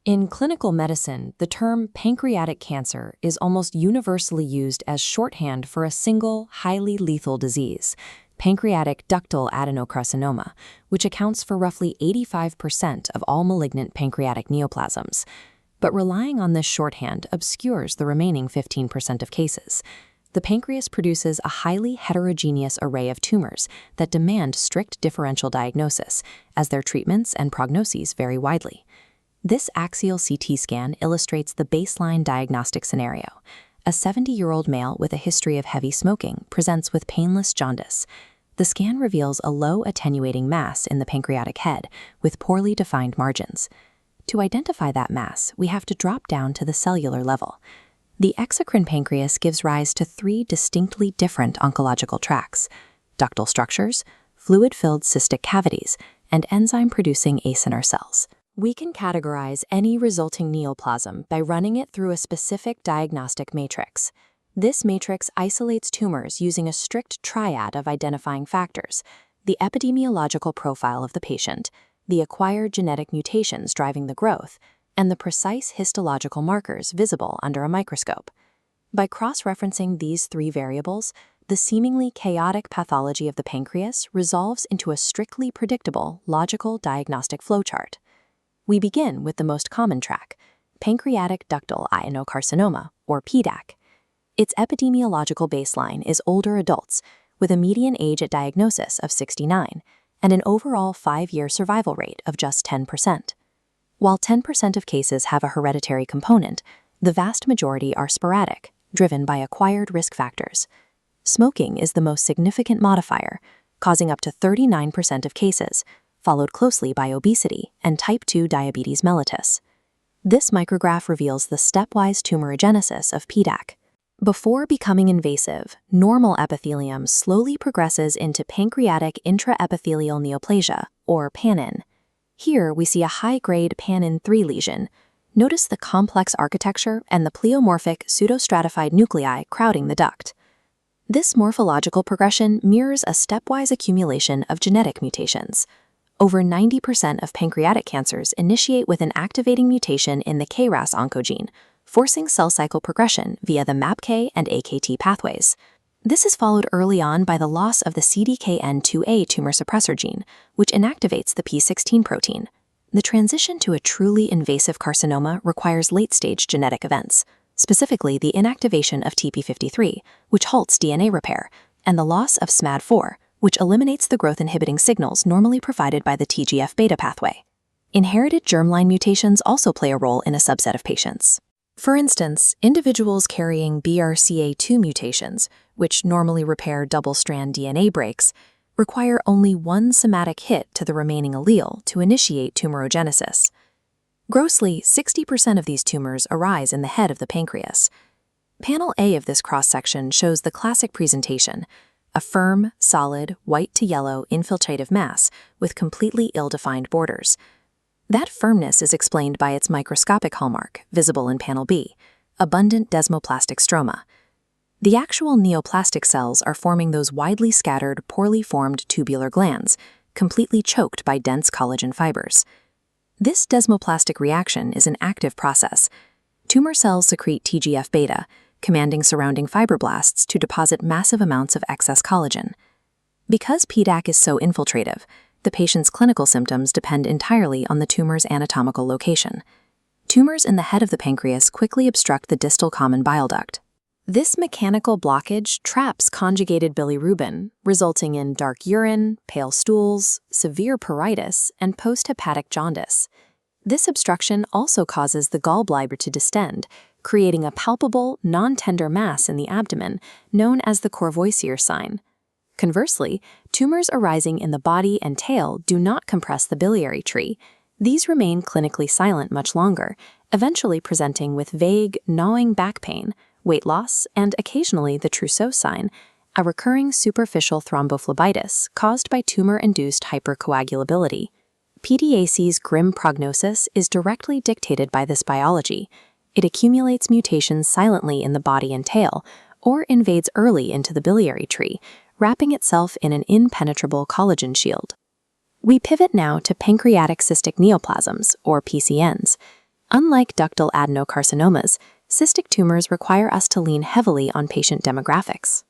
In clinical medicine, the term pancreatic cancer is almost universally used as shorthand for a single, highly lethal disease, pancreatic ductal adenocarcinoma, which accounts for roughly 85% of all malignant pancreatic neoplasms. But relying on this shorthand obscures the remaining 15% of cases. The pancreas produces a highly heterogeneous array of tumors that demand strict differential diagnosis, as their treatments and prognoses vary widely. This axial CT scan illustrates the baseline diagnostic scenario. A 70-year-old male with a history of heavy smoking presents with painless jaundice. The scan reveals a low attenuating mass in the pancreatic head with poorly defined margins. To identify that mass, we have to drop down to the cellular level. The exocrine pancreas gives rise to three distinctly different oncological tracts: ductal structures, fluid-filled cystic cavities, and enzyme-producing acinar cells. We can categorize any resulting neoplasm by running it through a specific diagnostic matrix. This matrix isolates tumors using a strict triad of identifying factors: the epidemiological profile of the patient, the acquired genetic mutations driving the growth, and the precise histological markers visible under a microscope. By cross-referencing these three variables, the seemingly chaotic pathology of the pancreas resolves into a strictly predictable, logical diagnostic flowchart. We begin with the most common track, pancreatic ductal adenocarcinoma, or PDAC. Its epidemiological baseline is older adults, with a median age at diagnosis of 69, and an overall 5-year survival rate of just 10%. While 10% of cases have a hereditary component, the vast majority are sporadic, driven by acquired risk factors. Smoking is the most significant modifier, causing up to 39% of cases, followed closely by obesity and type 2 diabetes mellitus. This micrograph reveals the stepwise tumorigenesis of PDAC. Before becoming invasive, normal epithelium slowly progresses into pancreatic intraepithelial neoplasia, or PANIN. Here we see a high-grade PANIN-3 lesion. Notice the complex architecture and the pleomorphic pseudostratified nuclei crowding the duct. This morphological progression mirrors a stepwise accumulation of genetic mutations. Over 90% of pancreatic cancers initiate with an activating mutation in the KRAS oncogene, forcing cell cycle progression via the MAPK and AKT pathways. This is followed early on by the loss of the CDKN2A tumor suppressor gene, which inactivates the P16 protein. The transition to a truly invasive carcinoma requires late-stage genetic events, specifically the inactivation of TP53, which halts DNA repair, and the loss of SMAD4, which eliminates the growth-inhibiting signals normally provided by the TGF-beta pathway. Inherited germline mutations also play a role in a subset of patients. For instance, individuals carrying BRCA2 mutations, which normally repair double-strand DNA breaks, require only one somatic hit to the remaining allele to initiate tumorigenesis. Grossly, 60% of these tumors arise in the head of the pancreas. Panel A of this cross-section shows the classic presentation: a firm, solid, white to yellow infiltrative mass with completely ill-defined borders. That firmness is explained by its microscopic hallmark, visible in Panel B, abundant desmoplastic stroma. The actual neoplastic cells are forming those widely scattered, poorly formed tubular glands, completely choked by dense collagen fibers. This desmoplastic reaction is an active process. Tumor cells secrete TGF-beta, commanding surrounding fibroblasts to deposit massive amounts of excess collagen. Because PDAC is so infiltrative, the patient's clinical symptoms depend entirely on the tumor's anatomical location. Tumors in the head of the pancreas quickly obstruct the distal common bile duct. This mechanical blockage traps conjugated bilirubin, resulting in dark urine, pale stools, severe pruritus, and posthepatic jaundice. This obstruction also causes the gallbladder to distend, creating a palpable, non-tender mass in the abdomen known as the Courvoisier sign. Conversely, tumors arising in the body and tail do not compress the biliary tree. These remain clinically silent much longer, eventually presenting with vague, gnawing back pain, weight loss, and occasionally the Trousseau sign, a recurring superficial thrombophlebitis caused by tumor-induced hypercoagulability. PDAC's grim prognosis is directly dictated by this biology. It accumulates mutations silently in the body and tail, or invades early into the biliary tree, wrapping itself in an impenetrable collagen shield. We pivot now to pancreatic cystic neoplasms, or PCNs. Unlike ductal adenocarcinomas, cystic tumors require us to lean heavily on patient demographics.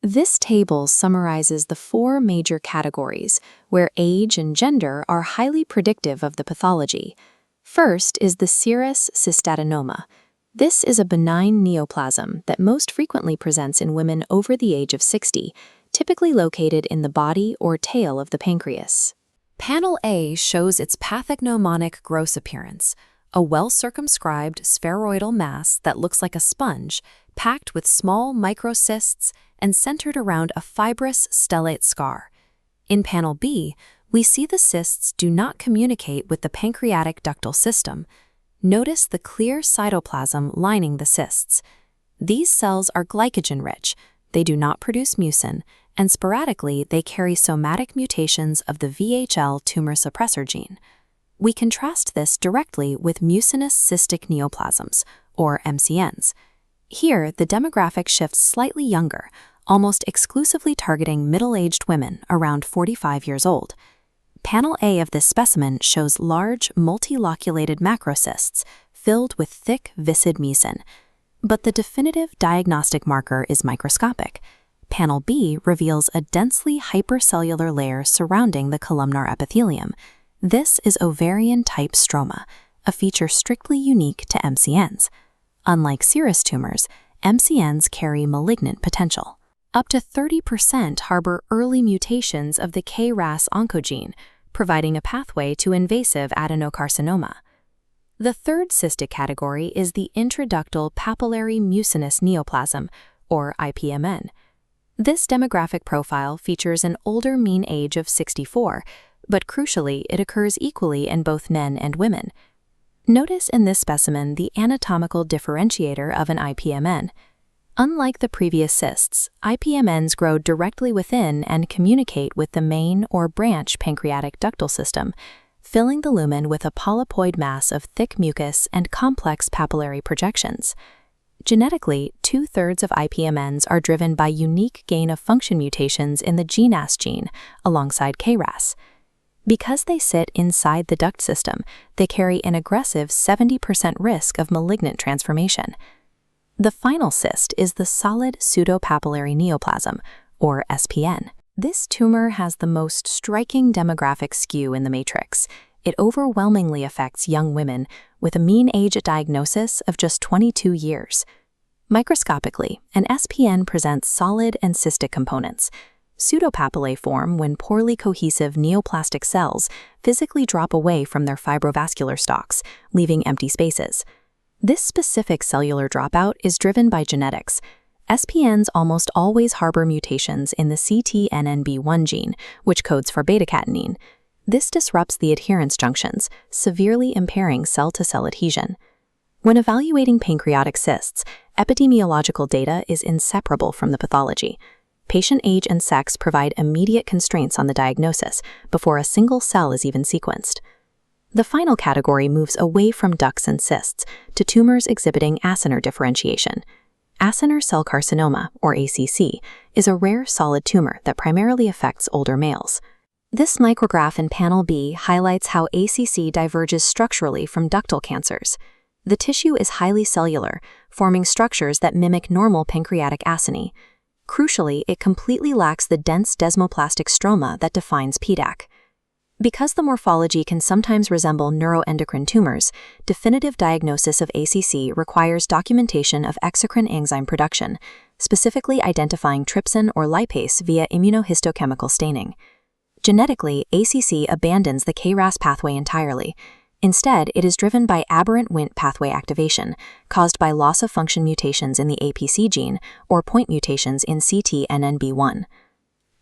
This table summarizes the 4 major categories where age and gender are highly predictive of the pathology. First is the serous cystadenoma. This is a benign neoplasm that most frequently presents in women over the age of 60, typically located in the body or tail of the pancreas. Panel A shows its pathognomonic gross appearance, a well-circumscribed spheroidal mass that looks like a sponge, packed with small microcysts and centered around a fibrous stellate scar. In Panel B, we see the cysts do not communicate with the pancreatic ductal system. Notice the clear cytoplasm lining the cysts. These cells are glycogen-rich, they do not produce mucin, and sporadically they carry somatic mutations of the VHL tumor suppressor gene. We contrast this directly with mucinous cystic neoplasms, or MCNs. Here, the demographic shifts slightly younger, almost exclusively targeting middle-aged women around 45 years old. Panel A of this specimen shows large, multiloculated macrocysts filled with thick, viscid mucin. But the definitive diagnostic marker is microscopic. Panel B reveals a densely hypercellular layer surrounding the columnar epithelium. This is ovarian-type stroma, a feature strictly unique to MCNs. Unlike serous tumors, MCNs carry malignant potential. Up to 30% harbor early mutations of the KRAS oncogene, providing a pathway to invasive adenocarcinoma. The third cystic category is the intraductal papillary mucinous neoplasm, or IPMN. This demographic profile features an older mean age of 64, but crucially, it occurs equally in both men and women. Notice in this specimen the anatomical differentiator of an IPMN. Unlike the previous cysts, IPMNs grow directly within and communicate with the main or branch pancreatic ductal system, filling the lumen with a polypoid mass of thick mucus and complex papillary projections. Genetically, 2/3 of IPMNs are driven by unique gain-of-function mutations in the GNAS gene, alongside KRAS. Because they sit inside the duct system, they carry an aggressive 70% risk of malignant transformation. The final cyst is the solid pseudopapillary neoplasm, or SPN. This tumor has the most striking demographic skew in the matrix. It overwhelmingly affects young women with a mean age at diagnosis of just 22 years. Microscopically, an SPN presents solid and cystic components. Pseudopapillae form when poorly cohesive neoplastic cells physically drop away from their fibrovascular stalks, leaving empty spaces. This specific cellular dropout is driven by genetics. SPNs almost always harbor mutations in the CTNNB1 gene, which codes for beta-catenin. This disrupts the adherence junctions, severely impairing cell-to-cell adhesion. When evaluating pancreatic cysts, epidemiological data is inseparable from the pathology. Patient age and sex provide immediate constraints on the diagnosis before a single cell is even sequenced. The final category moves away from ducts and cysts to tumors exhibiting acinar differentiation. Acinar cell carcinoma, or ACC, is a rare solid tumor that primarily affects older males. This micrograph in Panel B highlights how ACC diverges structurally from ductal cancers. The tissue is highly cellular, forming structures that mimic normal pancreatic acini. Crucially, it completely lacks the dense desmoplastic stroma that defines PDAC. Because the morphology can sometimes resemble neuroendocrine tumors, definitive diagnosis of ACC requires documentation of exocrine enzyme production, specifically identifying trypsin or lipase via immunohistochemical staining. Genetically, ACC abandons the KRAS pathway entirely. Instead, it is driven by aberrant Wnt pathway activation, caused by loss-of-function mutations in the APC gene or point mutations in CTNNB1.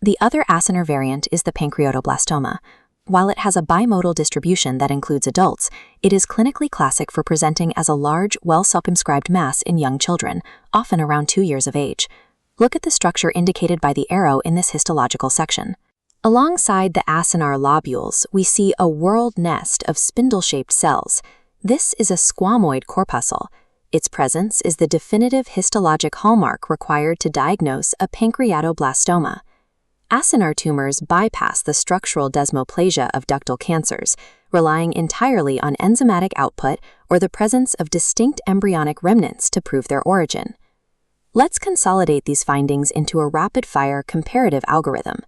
The other acinar variant is the pancreatoblastoma. While it has a bimodal distribution that includes adults, it is clinically classic for presenting as a large, well-circumscribed mass in young children, often around 2 years of age. Look at the structure indicated by the arrow in this histological section. Alongside the acinar lobules, we see a whorled nest of spindle-shaped cells. This is a squamoid corpuscle. Its presence is the definitive histologic hallmark required to diagnose a pancreatoblastoma. Acinar tumors bypass the structural desmoplasia of ductal cancers, relying entirely on enzymatic output or the presence of distinct embryonic remnants to prove their origin. Let's consolidate these findings into a rapid-fire comparative algorithm.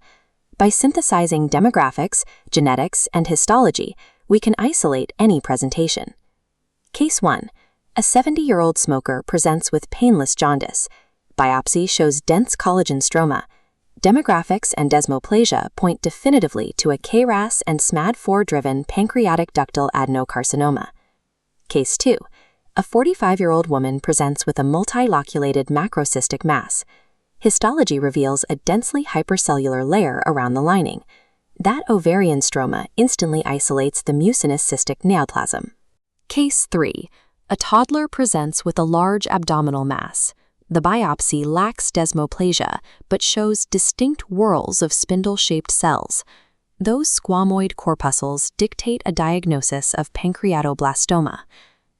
By synthesizing demographics, genetics, and histology, we can isolate any presentation. Case 1. A 70-year-old smoker presents with painless jaundice. Biopsy shows dense collagen stroma. Demographics and desmoplasia point definitively to a KRAS and SMAD4-driven pancreatic ductal adenocarcinoma. Case 2. A 45-year-old woman presents with a multiloculated macrocystic mass. Histology reveals a densely hypercellular layer around the lining. That ovarian stroma instantly isolates the mucinous cystic neoplasm. Case 3. A toddler presents with a large abdominal mass. The biopsy lacks desmoplasia, but shows distinct whorls of spindle-shaped cells. Those squamoid corpuscles dictate a diagnosis of pancreatoblastoma.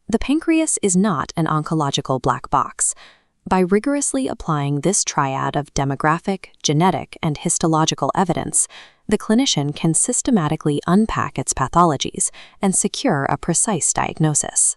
The pancreas is not an oncological black box. By rigorously applying this triad of demographic, genetic, and histological evidence, the clinician can systematically unpack its pathologies and secure a precise diagnosis.